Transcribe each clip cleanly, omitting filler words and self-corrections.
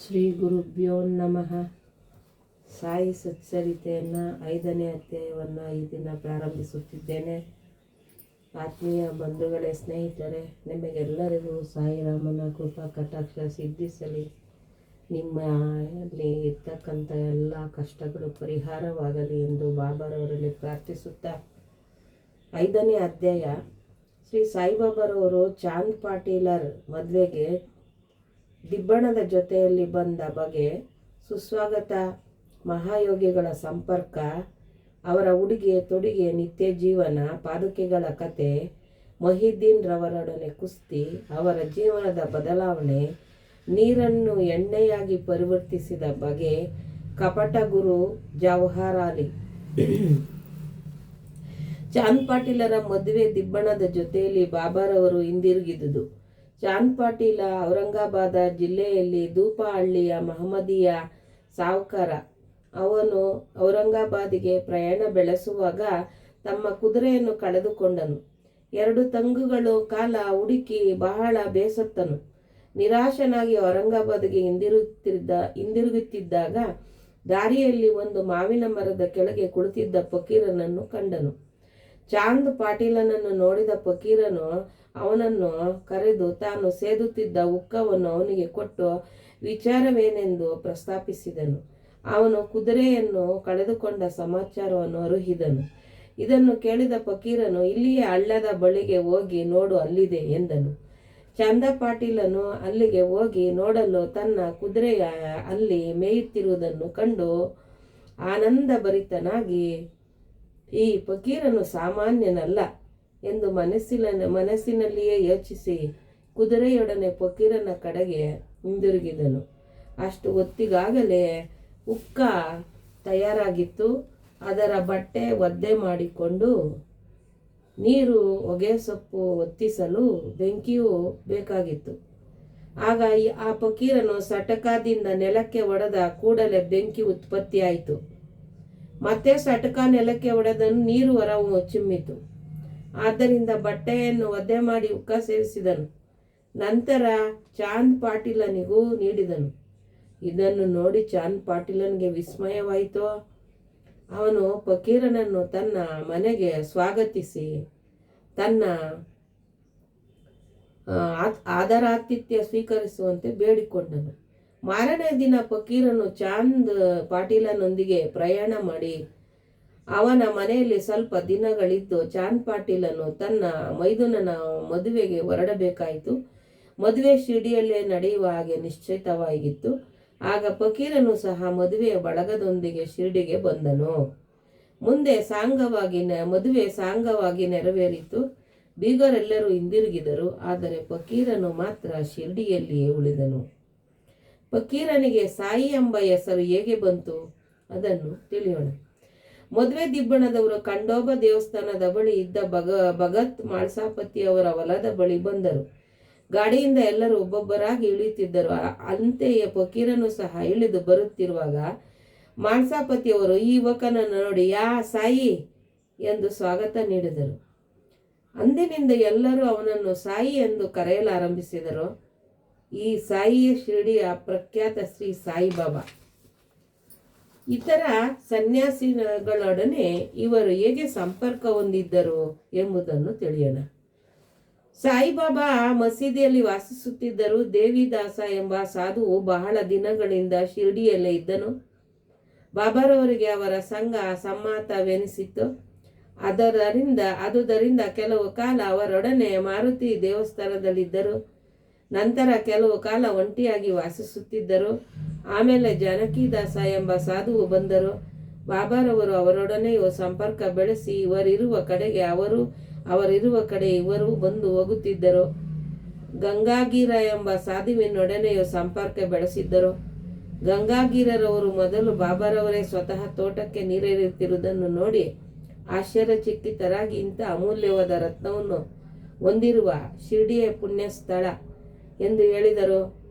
ಶ್ರೀ ಗುರುಭ್ಯೋ ನಮಃ. ಸಾಯಿ ಸಚ್ಚರಿತೆಯನ್ನು 5ನೇ ಅಧ್ಯಾಯವನ್ನು ಈ ದಿನ ಪ್ರಾರಂಭಿಸುತ್ತಿದ್ದೇನೆ. ಆತ್ಮೀಯ ಬಂಧುಗಳೇ, ಸ್ನೇಹಿತರೆ, ನಿಮಗೆಲ್ಲರಿಗೂ ಸಾಯಿರಾಮನ ಕೃಪಾ ಕಟಾಕ್ಷ ಸಿದ್ಧಿಸಲಿ. ನಿಮ್ಮಲ್ಲಿ ಇರ್ತಕ್ಕಂಥ ಎಲ್ಲ ಕಷ್ಟಗಳು ಪರಿಹಾರವಾಗಲಿ ಎಂದು ಬಾಬಾರವರಲ್ಲಿ ಪ್ರಾರ್ಥಿಸುತ್ತಾ 5ನೇ ಅಧ್ಯಾಯ. ಶ್ರೀ ಸಾಯಿಬಾಬಾರವರು ಚಾಂದ್ ಪಾಟೀಲರ್ ಮದುವೆಗೆ ದಿಬ್ಬಣದ ಜೊತೆಯಲ್ಲಿ ಬಂದ ಬಗೆ, ಸುಸ್ವಾಗತ, ಮಹಾಯೋಗಿಗಳ ಸಂಪರ್ಕ, ಅವರ ಉಡುಗೆ ತೊಡುಗೆ, ನಿತ್ಯ ಜೀವನ, ಪಾದುಕೆಗಳ ಕತೆ, ಮೊಹಿದ್ದೀನ್ ರವರೊಡನೆ ಕುಸ್ತಿ, ಅವರ ಜೀವನದ ಬದಲಾವಣೆ, ನೀರನ್ನು ಎಣ್ಣೆಯಾಗಿ ಪರಿವರ್ತಿಸಿದ ಬಗೆ, ಕಪಟ ಗುರು ಜವಾಹರ್ ಅಲಿ. ಚಾಂದ್ ಪಾಟೀಲರ ಮದುವೆ ದಿಬ್ಬಣದ ಜೊತೆಯಲ್ಲಿ ಬಾಬಾರವರು ಹಿಂದಿರುಗಿದುದು. ಚಾಂದ್ ಪಾಟೀಲ ಔರಂಗಾಬಾದ ಜಿಲ್ಲೆಯಲ್ಲಿ ದೂಪಹಳ್ಳಿಯ ಮಹಮ್ಮದೀಯ ಸಾವುಕಾರ. ಅವನು ಔರಂಗಾಬಾದಿಗೆ ಪ್ರಯಾಣ ಬೆಳೆಸುವಾಗ ತಮ್ಮ ಕುದುರೆಯನ್ನು ಕಳೆದುಕೊಂಡನು. 2 ತಂಗುಗಳು ಕಾಲ ಹುಡುಕಿ ಬಹಳ ಬೇಸತ್ತನು. ನಿರಾಶನಾಗಿ ಔರಂಗಾಬಾದಿಗೆ ಹಿಂದಿರುಗುತ್ತಿದ್ದಾಗ ದಾರಿಯಲ್ಲಿ ಒಂದು ಮಾವಿನ ಮರದ ಕೆಳಗೆ ಕುಳಿತಿದ್ದ ಫಕೀರನನ್ನು ಕಂಡನು. ಚಾಂದ್ ಪಾಟೀಲನನ್ನು ನೋಡಿದ ಫಕೀರನು ಅವನನ್ನು ಕರೆದು ತಾನು ಸೇದುತ್ತಿದ್ದ ಹುಕ್ಕವನ್ನು ಅವನಿಗೆ ಕೊಟ್ಟು ವಿಚಾರವೇನೆಂದು ಪ್ರಸ್ತಾಪಿಸಿದನು. ಅವನು ಕುದುರೆಯನ್ನು ಕಳೆದುಕೊಂಡ ಸಮಾಚಾರವನ್ನು ಅರುಹಿದನು. ಇದನ್ನು ಕೇಳಿದ ಫಕೀರನು, ಇಲ್ಲಿಯೇ ಹಳ್ಳದ ಬಳಿಗೆ ಹೋಗಿ ನೋಡು, ಅಲ್ಲಿದೆ ಎಂದನು. ಚಾಂದ ಪಾಟೀಲನು ಅಲ್ಲಿಗೆ ಹೋಗಿ ನೋಡಲು ತನ್ನ ಕುದುರೆಯ ಅಲ್ಲಿ ಮೇಯುತ್ತಿರುವುದನ್ನು ಕಂಡು ಆನಂದಭರಿತನಾಗಿ, ಈ ಫಕೀರನು ಸಾಮಾನ್ಯನಲ್ಲ ಎಂದು ಮನಸ್ಸಿನಲ್ಲಿಯೇ ಯೋಚಿಸಿ ಕುದುರೆಯೊಡನೆ ಫಕೀರನ ಕಡೆಗೆ ಹಿಂದಿರುಗಿದನು. ಅಷ್ಟು ಹೊತ್ತಿಗಾಗಲೇ ಹುಕ್ಕ ತಯಾರಾಗಿತ್ತು. ಅದರ ಬಟ್ಟೆ ಒದ್ದೆ ಮಾಡಿಕೊಂಡು ನೀರು, ಹೊಗೆಸೊಪ್ಪು ಹೊತ್ತಿಸಲು ಬೆಂಕಿಯೂ ಬೇಕಾಗಿತ್ತು. ಆಗ ಆ ಫಕೀರನು ಸಟಕಾದಿಂದ ನೆಲಕ್ಕೆ ಹೊಡೆದ ಕೂಡಲೇ ಬೆಂಕಿ ಉತ್ಪತ್ತಿಯಾಯಿತು. ಮತ್ತೆ ಸಟಕ ನೆಲಕ್ಕೆ ಹೊಡೆದನು, ನೀರು ಹೊರ ಚಿಮ್ಮಿತು. ಆದ್ದರಿಂದ ಬಟ್ಟೆಯನ್ನು ಒದ್ದೆ ಮಾಡಿ ಹುಕ್ಕ ಸೇರಿಸಿದನು. ನಂತರ ಚಾಂದ್ ಪಾಟೀಲನಿಗೂ ನೀಡಿದನು. ಇದನ್ನು ನೋಡಿ ಚಾಂದ್ ಪಾಟೀಲನಿಗೆ ವಿಸ್ಮಯವಾಯಿತು. ಅವನು ಫಕೀರನನ್ನು ತನ್ನ ಮನೆಗೆ ಸ್ವಾಗತಿಸಿ ತನ್ನ ಆದರಾತಿಥ್ಯ ಸ್ವೀಕರಿಸುವಂತೆ ಬೇಡಿಕೊಂಡನು. ಮಾರನೇ ದಿನ ಫಕೀರನು ಚಾಂದ್ ಪಾಟೀಲನೊಂದಿಗೆ ಪ್ರಯಾಣ ಮಾಡಿ ಅವನ ಮನೆಯಲ್ಲಿ ಸ್ವಲ್ಪ ದಿನಗಳಿದ್ದು ಚಾಂದ್ ಪಾಟೀಲನು ತನ್ನ ಮೈದುನನ ಮದುವೆಗೆ ಹೊರಡಬೇಕಾಯಿತು. ಮದುವೆ ಶಿರ್ಡಿಯಲ್ಲೇ ನಡೆಯುವ ಹಾಗೆ ನಿಶ್ಚಿತವಾಗಿತ್ತು. ಆಗ ಫಕೀರನು ಸಹ ಮದುವೆಯ ಬಳಗದೊಂದಿಗೆ ಶಿರ್ಡಿಗೆ ಬಂದನು. ಮದುವೆ ಸಾಂಗವಾಗಿ ನೆರವೇರಿತು. ಬೀಗರೆಲ್ಲರೂ ಹಿಂದಿರುಗಿದರು. ಆದರೆ ಫಕೀರನು ಮಾತ್ರ ಶಿರ್ಡಿಯಲ್ಲಿಯೇ ಉಳಿದನು. ಫಕೀರನಿಗೆ ಸಾಯಿ ಎಂಬ ಹೆಸರು ಹೇಗೆ ಬಂತು ಅದನ್ನು ತಿಳಿಯೋಣ. ಮದುವೆ ದಿಬ್ಬಣದವರು ಖಂಡೋಬ ದೇವಸ್ಥಾನದ ಬಳಿ ಇದ್ದ ಭಗತ್ ಮಾಳ್ಸಾಪತಿಯವರ ಹೊಲದ ಬಳಿ ಬಂದರು. ಗಾಡಿಯಿಂದ ಎಲ್ಲರೂ ಒಬ್ಬೊಬ್ಬರಾಗಿ ಇಳಿಯುತ್ತಿದ್ದರು. ಅಂತೆಯೇ ಫಕೀರನು ಸಹ ಇಳಿದು ಬರುತ್ತಿರುವಾಗ ಮಾಳ್ಸಾಪತಿಯವರು ಈ ಯುವಕನನ್ನು ನೋಡಿ, ಯಾ ಸಾಯಿ ಎಂದು ಸ್ವಾಗತ ನೀಡಿದರು. ಅಂದಿನಿಂದ ಎಲ್ಲರೂ ಅವನನ್ನು ಸಾಯಿ ಎಂದು ಕರೆಯಲಾರಂಭಿಸಿದರು. ಈ ಸಾಯಿಯೇ ಶಿರ್ಡಿಯ ಪ್ರಖ್ಯಾತ ಶ್ರೀ ಸಾಯಿಬಾಬಾ. ಇತರ ಸನ್ಯಾಸಿಗಳೊಡನೆ ಇವರು ಹೇಗೆ ಸಂಪರ್ಕ ಹೊಂದಿದ್ದರು ಎಂಬುದನ್ನು ತಿಳಿಯೋಣ. ಸಾಯಿಬಾಬಾ ಮಸೀದಿಯಲ್ಲಿ ವಾಸಿಸುತ್ತಿದ್ದರು. ದೇವಿದಾಸ ಎಂಬ ಸಾಧುವು ಬಹಳ ದಿನಗಳಿಂದ ಶಿರ್ಡಿಯಲ್ಲೇ ಇದ್ದನು. ಬಾಬಾರವರಿಗೆ ಅವರ ಸಂಘ ಸಮ್ಮತವೆನಿಸಿತ್ತು. ಆದುದರಿಂದ ಕೆಲವು ಕಾಲ ಅವರೊಡನೆ ಮಾರುತಿ ದೇವಸ್ಥಾನದಲ್ಲಿದ್ದರು. ನಂತರ ಕೆಲವು ಕಾಲ ಒಂಟಿಯಾಗಿ ವಾಸಿಸುತ್ತಿದ್ದರು. ಆಮೇಲೆ ಜಾನಕಿದಾಸ ಎಂಬ ಸಾಧುವು ಬಂದರು. ಬಾಬಾರವರು ಅವರೊಡನೆಯೂ ಸಂಪರ್ಕ ಬೆಳೆಸಿ ಇವರಿರುವ ಕಡೆಗೆ ಅವರಿರುವ ಕಡೆ ಇವರು ಬಂದು ಹೋಗುತ್ತಿದ್ದರು. ಗಂಗಾಗೀರ ಎಂಬ ಸಾಧುವಿನೊಡನೆಯೂ ಸಂಪರ್ಕ ಬೆಳೆಸಿದ್ದರು. ಗಂಗಾಗೀರರವರು ಮೊದಲು ಬಾಬಾರವರೇ ಸ್ವತಃ ತೋಟಕ್ಕೆ ನೀರೆರೆಯುತ್ತಿರುವುದನ್ನು ನೋಡಿ ಆಶ್ಚರ್ಯಚಕಿತರಾಗಿ, ಇಂಥ ಅಮೂಲ್ಯವಾದ ರತ್ನವನ್ನು ಹೊಂದಿರುವ ಶಿರ್ಡಿಯ ಪುಣ್ಯ ಸ್ಥಳ ಎಂದು ಹೇಳಿದರು.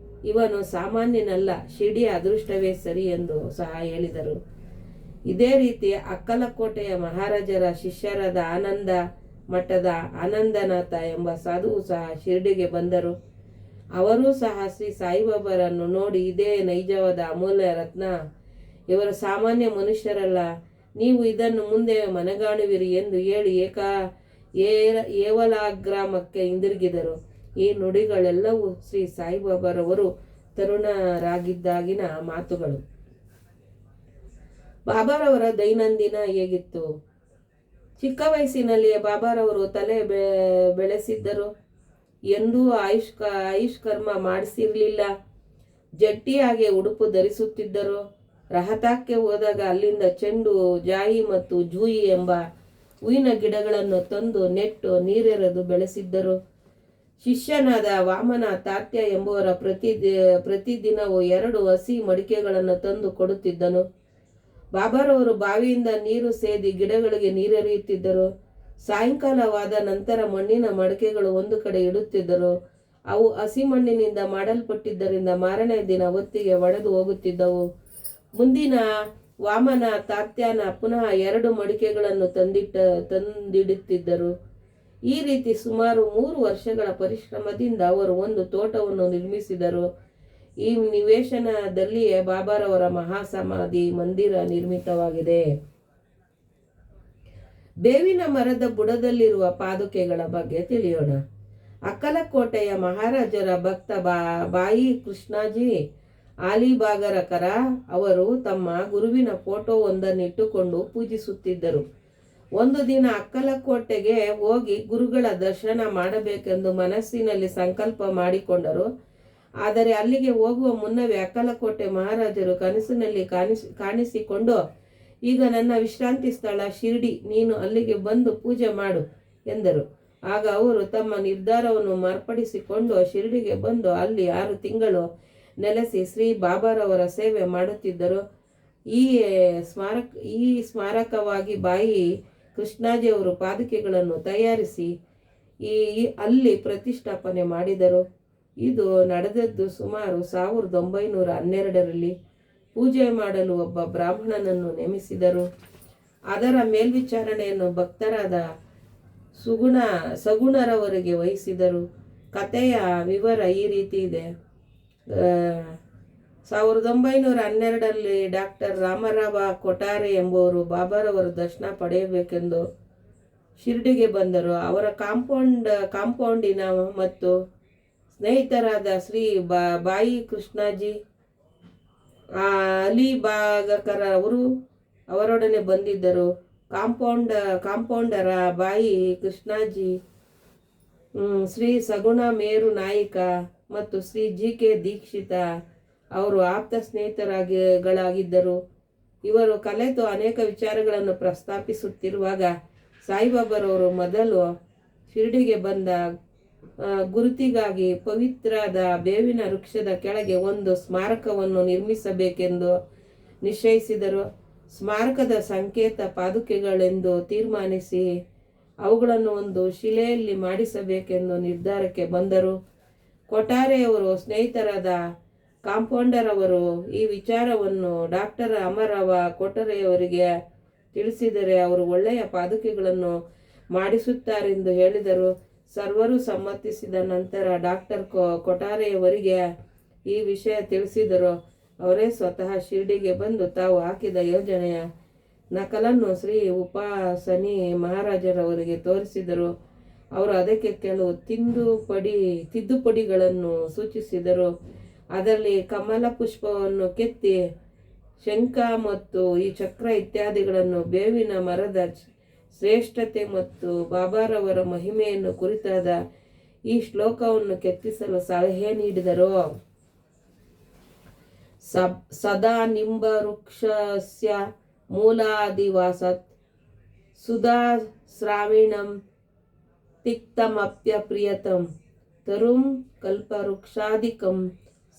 ಇವನು ಸಾಮಾನ್ಯನಲ್ಲ, ಶಿರ್ಡಿಯ ಅದೃಷ್ಟವೇ ಸರಿ ಎಂದು ಸಹ ಹೇಳಿದರು. ಇದೇ ರೀತಿ ಅಕ್ಕಲಕೋಟೆಯ ಮಹಾರಾಜರ ಶಿಷ್ಯರಾದ ಆನಂದ ಮಠದ ಆನಂದನಾಥ ಎಂಬ ಸಾಧುವು ಸಹ ಶಿರ್ಡಿಗೆ ಬಂದರು. ಅವರೂ ಸಹ ಶ್ರೀ ಸಾಯಿಬಾಬಾರನ್ನು ನೋಡಿ, ಇದೇ ನೈಜವಾದ ಅಮೂಲ್ಯ ರತ್ನ, ಇವರು ಸಾಮಾನ್ಯ ಮನುಷ್ಯರಲ್ಲ, ನೀವು ಇದನ್ನು ಮುಂದೆ ಮನಗಾಣುವಿರಿ ಎಂದು ಹೇಳಿ ಏವಲಾಗ್ರಾಮಕ್ಕೆ ಹಿಂದಿರುಗಿದರು. ಈ ನುಡಿಗಳೆಲ್ಲವೂ ಶ್ರೀ ಸಾಯಿಬಾಬಾರವರು ತರುಣರಾಗಿದ್ದಾಗಿನ ಮಾತುಗಳು. ಬಾಬಾರವರ ದೈನಂದಿನ ಹೇಗಿತ್ತು? ಚಿಕ್ಕ ವಯಸ್ಸಿನಲ್ಲಿಯೇ ಬಾಬಾರವರು ತಲೆ ಬೆಳೆಸಿದ್ದರು. ಎಂದೂ ಆಯುಷ್ಕರ್ಮ ಮಾಡಿಸಿರಲಿಲ್ಲ. ಜಟ್ಟಿಯಾಗಿ ಉಡುಪು ಧರಿಸುತ್ತಿದ್ದರು. ರಹತಾಕ್ಕೆ ಹೋದಾಗ ಅಲ್ಲಿಂದ ಚೆಂಡು, ಜಾಯಿ ಮತ್ತು ಜೂಯಿ ಎಂಬ ಹೂವಿನ ಗಿಡಗಳನ್ನು ತಂದು ನೆಟ್ಟು ನೀರೆರೆದು ಬೆಳೆಸಿದ್ದರು. ಶಿಷ್ಯನಾದ ವಾಮನ ತಾತ್ಯ ಎಂಬುವರ ಪ್ರತಿದಿನವೂ 2 ಹಸಿ ಮಡಿಕೆಗಳನ್ನು ತಂದು ಕೊಡುತ್ತಿದ್ದನು. ಬಾಬಾರವರು ಬಾವಿಯಿಂದ ನೀರು ಸೇದಿ ಗಿಡಗಳಿಗೆ ನೀರೆರೆಯುತ್ತಿದ್ದರು. ಸಾಯಂಕಾಲವಾದ ನಂತರ ಮಣ್ಣಿನ ಮಡಕೆಗಳು ಒಂದು ಕಡೆ ಇಡುತ್ತಿದ್ದರು. ಅವು ಹಸಿ ಮಣ್ಣಿನಿಂದ ಮಾಡಲ್ಪಟ್ಟಿದ್ದರಿಂದ ಮಾರನೇ ದಿನ ಹೊತ್ತಿಗೆ ಒಡೆದು ಹೋಗುತ್ತಿದ್ದವು. ಮುಂದಿನ ವಾಮನ ತಾತ್ಯಾನ ಪುನಃ 2 ಮಡಿಕೆಗಳನ್ನು ತಂದಿಡುತ್ತಿದ್ದರು. ಈ ರೀತಿ ಸುಮಾರು 3 ವರ್ಷಗಳ ಪರಿಶ್ರಮದಿಂದ ಅವರು ಒಂದು ತೋಟವನ್ನು ನಿರ್ಮಿಸಿದರು. ಈ ನಿವೇಶನದಲ್ಲಿಯೇ ಬಾಬಾರವರ ಮಹಾಸಮಾಧಿ ಮಂದಿರ ನಿರ್ಮಿತವಾಗಿದೆ. ಬೇವಿನ ಮರದ ಬುಡದಲ್ಲಿರುವ ಪಾದುಕೆಗಳ ಬಗ್ಗೆ ತಿಳಿಯೋಣ. ಅಕ್ಕಲಕೋಟೆಯ ಮಹಾರಾಜರ ಭಕ್ತ ಬಾಯಿ ಕೃಷ್ಣಾಜಿ ಆಲಿಬಾಗರಕರ ಅವರು ತಮ್ಮ ಗುರುವಿನ ಫೋಟೋ ಒಂದನ್ನಿಟ್ಟುಕೊಂಡು ಪೂಜಿಸುತ್ತಿದ್ದರು. ಒಂದು ದಿನ ಅಕ್ಕಲಕೋಟೆಗೆ ಹೋಗಿ ಗುರುಗಳ ದರ್ಶನ ಮಾಡಬೇಕೆಂದು ಮನಸ್ಸಿನಲ್ಲಿ ಸಂಕಲ್ಪ ಮಾಡಿಕೊಂಡರು. ಆದರೆ ಅಲ್ಲಿಗೆ ಹೋಗುವ ಮುನ್ನವೇ ಅಕ್ಕಲಕೋಟೆ ಮಹಾರಾಜರು ಕನಸಿನಲ್ಲಿ ಕಾಣಿಸಿಕೊಂಡು, ಈಗ ನನ್ನ ವಿಶ್ರಾಂತಿ ಸ್ಥಳ ಶಿರ್ಡಿ, ನೀನು ಅಲ್ಲಿಗೆ ಬಂದು ಪೂಜೆ ಮಾಡು ಎಂದರು. ಆಗ ಅವರು ತಮ್ಮ ನಿರ್ಧಾರವನ್ನು ಮಾರ್ಪಡಿಸಿಕೊಂಡು ಶಿರ್ಡಿಗೆ ಬಂದು ಅಲ್ಲಿ 6 ತಿಂಗಳು ನೆಲೆಸಿ ಶ್ರೀ ಬಾಬಾರವರ ಸೇವೆ ಮಾಡುತ್ತಿದ್ದರು. ಈ ಸ್ಮಾರಕವಾಗಿ ಬಾಯಿ ಕೃಷ್ಣಾಜಿಯವರು ಪಾದುಕೆಗಳನ್ನು ತಯಾರಿಸಿ ಅಲ್ಲಿ ಪ್ರತಿಷ್ಠಾಪನೆ ಮಾಡಿದರು. ಇದು ನಡೆದದ್ದು ಸುಮಾರು 1912ರಲ್ಲಿ. ಪೂಜೆ ಮಾಡಲು ಒಬ್ಬ ಬ್ರಾಹ್ಮಣನನ್ನು ನೇಮಿಸಿದರು. ಅದರ ಮೇಲ್ವಿಚಾರಣೆಯನ್ನು ಭಕ್ತರಾದ ಸಗುಣರವರಿಗೆ ವಹಿಸಿದರು. ಕಥೆಯ ವಿವರ ಈ ರೀತಿ ಇದೆ. 1912ರಲ್ಲಿ ಡಾಕ್ಟರ್ ರಾಮರಾವ ಕೊಠಾರೆ ಎಂಬುವರು ಬಾಬಾರವರ ದರ್ಶನ ಪಡೆಯಬೇಕೆಂದು ಶಿರ್ಡಿಗೆ ಬಂದರು. ಅವರ ಕಾಂಪೌಂಡಿನ ಮತ್ತು ಸ್ನೇಹಿತರಾದ ಶ್ರೀ ಬಾಯಿ ಕೃಷ್ಣಾಜಿ ಅಲಿಬಾಗಕರ ಅವರು ಅವರೊಡನೆ ಬಂದಿದ್ದರು. ಕಾಂಪೌಂಡರ ಬಾಯಿ ಕೃಷ್ಣಾಜಿ, ಶ್ರೀ ಸಗುಣ ಮೇರು ನಾಯಿಕ ಮತ್ತು ಶ್ರೀ ಜಿ.ಕೆ. ದೀಕ್ಷಿತ ಅವರು ಆಪ್ತ ಸ್ನೇಹಿತರಾಗಿದ್ದರು. ಇವರು ಕಲೆತು ಅನೇಕ ವಿಚಾರಗಳನ್ನು ಪ್ರಸ್ತಾಪಿಸುತ್ತಿರುವಾಗ ಸಾಯಿಬಾಬಾರವರು ಮೊದಲು ಶಿರ್ಡಿಗೆ ಬಂದ ಗುರುತಿಗಾಗಿ ಪವಿತ್ರದ ಬೇವಿನ ವೃಕ್ಷದ ಕೆಳಗೆ ಒಂದು ಸ್ಮಾರಕವನ್ನು ನಿರ್ಮಿಸಬೇಕೆಂದು ನಿಶ್ಚಯಿಸಿದರು. ಸ್ಮಾರಕದ ಸಂಕೇತ ಪಾದುಕೆಗಳೆಂದು ತೀರ್ಮಾನಿಸಿ ಅವುಗಳನ್ನು ಒಂದು ಶಿಲೆಯಲ್ಲಿ ಮಾಡಿಸಬೇಕೆಂದು ನಿರ್ಧಾರಕ್ಕೆ ಬಂದರು. ಕೊಠಾರೆಯವರು ಸ್ನೇಹಿತರಾದ ಕಾಂಪೌಂಡರ್ ಅವರು ಈ ವಿಚಾರವನ್ನು ಡಾಕ್ಟರ್ ಅಮರವ ಕೊಠಾರೆಯವರಿಗೆ ತಿಳಿಸಿದರೆ ಅವರು ಒಳ್ಳೆಯ ಪಾದುಕೆಗಳನ್ನು ಮಾಡಿಸುತ್ತಾರೆಂದು ಹೇಳಿದರು. ಸರ್ವರು ಸಮ್ಮತಿಸಿದ ನಂತರ ಡಾಕ್ಟರ್ ಕೊಠಾರೆಯವರಿಗೆ ಈ ವಿಷಯ ತಿಳಿಸಿದರು. ಅವರೇ ಸ್ವತಃ ಶಿರ್ಡಿಗೆ ಬಂದು ತಾವು ಹಾಕಿದ ಯೋಜನೆಯ ನಕಲನ್ನು ಶ್ರೀ ಉಪಾಸನಿ ಮಹಾರಾಜರವರಿಗೆ ತೋರಿಸಿದರು. ಅವರು ಅದಕ್ಕೆ ಕೆಲವು ತಿದ್ದುಪಡಿಗಳನ್ನು ಸೂಚಿಸಿದರು. ಅದರಲ್ಲಿ ಕಮಲ ಪುಷ್ಪವನ್ನು ಕೆತ್ತಿ ಶಂಖ ಮತ್ತು ಈ ಚಕ್ರ ಇತ್ಯಾದಿಗಳನ್ನು, ಬೇವಿನ ಮರದ ಶ್ರೇಷ್ಠತೆ ಮತ್ತು ಬಾಬಾರವರ ಮಹಿಮೆಯನ್ನು ಕುರಿತಾದ ಈ ಶ್ಲೋಕವನ್ನು ಕೆತ್ತಿಸಲು ಸಲಹೆ ನೀಡಿದರು. ಸದಾ ನಿಂಬ ವೃಕ್ಷಸ್ಯ ಮೂಲಾದಿವಾಸತ್ ಸುಧಾ ಶ್ರಾವಿಣಂ ತಿಕ್ತಮಪ್ಯಪ್ರಿಯತಂ ತರುಂ ಕಲ್ಪವೃಕ್ಷಾದಿಕಂ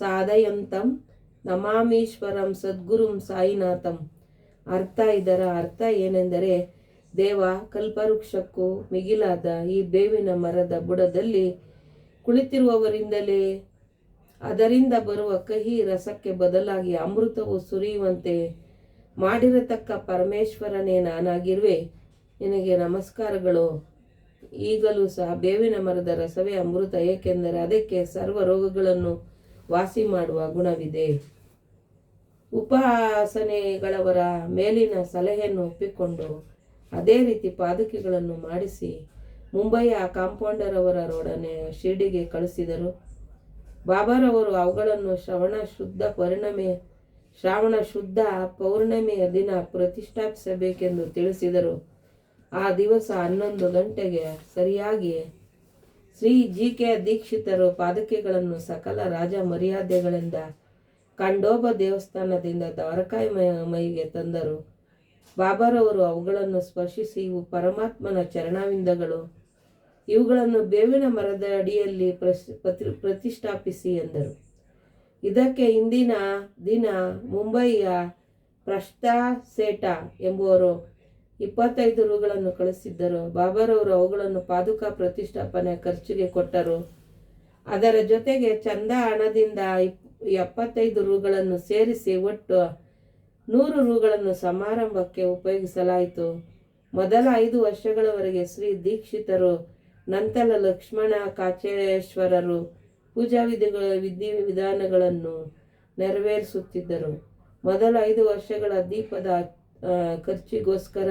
ಸಾಧಯಂತಂ ನಮಾಮೀಶ್ವರಂ ಸದ್ಗುರುಂ ಸಾಯಿನಾಥಂ. ಇದರ ಅರ್ಥ ಏನೆಂದರೆ, ದೇವ ಕಲ್ಪವೃಕ್ಷಕ್ಕೂ ಮಿಗಿಲಾದ ಈ ಬೇವಿನ ಮರದ ಬುಡದಲ್ಲಿ ಕುಳಿತಿರುವವರಿಂದಲೇ ಅದರಿಂದ ಬರುವ ಕಹಿ ರಸಕ್ಕೆ ಬದಲಾಗಿ ಅಮೃತವು ಸುರಿಯುವಂತೆ ಮಾಡಿರತಕ್ಕ ಪರಮೇಶ್ವರನೇ ನಾನಾಗಿರುವೆ. ನಿನಗೆ ನಮಸ್ಕಾರಗಳು. ಈಗಲೂ ಸಹ ಬೇವಿನ ಮರದ ರಸವೇ ಅಮೃತ, ಏಕೆಂದರೆ ಅದಕ್ಕೆ ಸರ್ವ ರೋಗಗಳನ್ನು ವಾಸಿ ಮಾಡುವ ಗುಣವಿದೆ. ಉಪಾಸನೆಗಳವರ ಮೇಲಿನ ಸಲಹೆಯನ್ನು ಒಪ್ಪಿಕೊಂಡು ಅದೇ ರೀತಿ ಪಾದುಕೆಗಳನ್ನು ಮಾಡಿಸಿ ಮುಂಬಯಿಯ ಕಾಂಪೌಂಡರ್ ಅವರೊಡನೆ ಶಿರ್ಡಿಗೆ ಕಳಿಸಿದರು. ಬಾಬಾರವರು ಅವುಗಳನ್ನು ಶ್ರಾವಣ ಶುದ್ಧ ಪೌರ್ಣಮಿಯ ದಿನ ಪ್ರತಿಷ್ಠಾಪಿಸಬೇಕೆಂದು ತಿಳಿಸಿದರು. ಆ ದಿವಸ 11 ಗಂಟೆಗೆ ಸರಿಯಾಗಿ ಶ್ರೀ ಜಿ.ಕೆ. ದೀಕ್ಷಿತರು ಪಾದುಕೆಗಳನ್ನು ಸಕಲ ರಾಜ ಮರ್ಯಾದೆಗಳಿಂದ ಖಂಡೋಬಾ ದೇವಸ್ಥಾನದಿಂದ ದ್ವಾರಕಾಮಯಿಗೆ ತಂದರು. ಬಾಬಾರವರು ಅವುಗಳನ್ನು ಸ್ಪರ್ಶಿಸಿ, ಇವು ಪರಮಾತ್ಮನ ಚರಣಾವಿಂದಗಳು, ಇವುಗಳನ್ನು ಬೇವಿನ ಮರದ ಅಡಿಯಲ್ಲಿ ಪ್ರತಿಷ್ಠಾಪಿಸಿ ಎಂದರು. ಇದಕ್ಕೆ ಹಿಂದಿನ ದಿನ ಮುಂಬಯಿಯ ಪ್ರಸ್ತಾ ಸೇಠ ಎಂಬುವರು 25 ರೂಗಳನ್ನು ಕಳಿಸಿದ್ದರು. ಬಾಬಾರವರು ಅವುಗಳನ್ನು ಪಾದುಕಾ ಪ್ರತಿಷ್ಠಾಪನೆ ಖರ್ಚಿಗೆ ಕೊಟ್ಟರು. ಅದರ ಜೊತೆಗೆ ಚಂದ ಹಣದಿಂದ 75 ರೂಗಳನ್ನು ಸೇರಿಸಿ ಒಟ್ಟು 100 ರೂಗಳನ್ನು ಸಮಾರಂಭಕ್ಕೆ ಉಪಯೋಗಿಸಲಾಯಿತು. ಮೊದಲ 5 ವರ್ಷಗಳವರೆಗೆ ಶ್ರೀ ದೀಕ್ಷಿತರು, ನಂತರ ಲಕ್ಷ್ಮಣ ಕಾಚೇಶ್ವರರು ಪೂಜಾ ವಿಧಿವಿಧಾನಗಳನ್ನು ನೆರವೇರಿಸುತ್ತಿದ್ದರು. ಮೊದಲ 5 ವರ್ಷಗಳ ದೀಪದ ಖರ್ಚಿಗೋಸ್ಕರ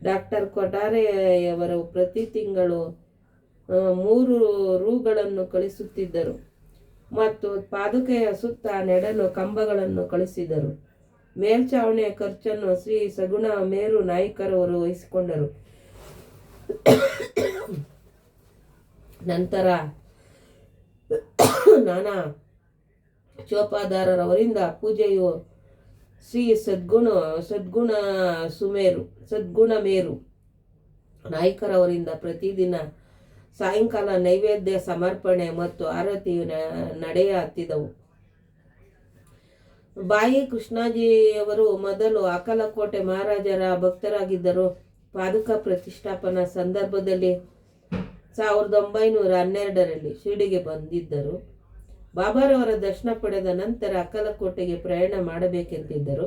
ಡಾಕ್ಟರ್ ಕೊಠಾರೆಯವರು ಪ್ರತಿ ತಿಂಗಳು 3 ರೂಗಳನ್ನು ಕಳಿಸುತ್ತಿದ್ದರು ಮತ್ತು ಪಾದುಕೆಯ ಸುತ್ತ ನೆಡಲು ಕಂಬಗಳನ್ನು ಕಳಿಸಿದರು. ಮೇಲ್ಛಾವಣಿಯ ಖರ್ಚನ್ನು ಶ್ರೀ ಸಗುಣ ಮೇರು ನಾಯ್ಕರವರು ವಹಿಸಿಕೊಂಡರು. ನಂತರ ನಾನಾ ಚೋಪಾದಾರರವರಿಂದ ಪೂಜೆಯು ಶ್ರೀ ಸದ್ಗುಣ ಮೇರು ನಾಯ್ಕರವರಿಂದ ಪ್ರತಿದಿನ ಸಾಯಂಕಾಲ ನೈವೇದ್ಯ ಸಮರ್ಪಣೆ ಮತ್ತು ಆರತಿಯು ನಡೆಯತ್ತಿದ್ದವು. ಬಾಯಿ ಕೃಷ್ಣಾಜಿಯವರು ಮೊದಲು ಅಕಲಕೋಟೆ ಮಹಾರಾಜರ ಭಕ್ತರಾಗಿದ್ದರು. ಪಾದುಕಾ ಪ್ರತಿಷ್ಠಾಪನಾ ಸಂದರ್ಭದಲ್ಲಿ 1912ರಲ್ಲಿ ಶಿರ್ಡಿಗೆ ಬಂದಿದ್ದರು. ಬಾಬಾರವರ ದರ್ಶನ ಪಡೆದ ನಂತರ ಅಕಲಕೋಟೆಗೆ ಪ್ರಯಾಣ ಮಾಡಬೇಕೆಂದಿದ್ದರು.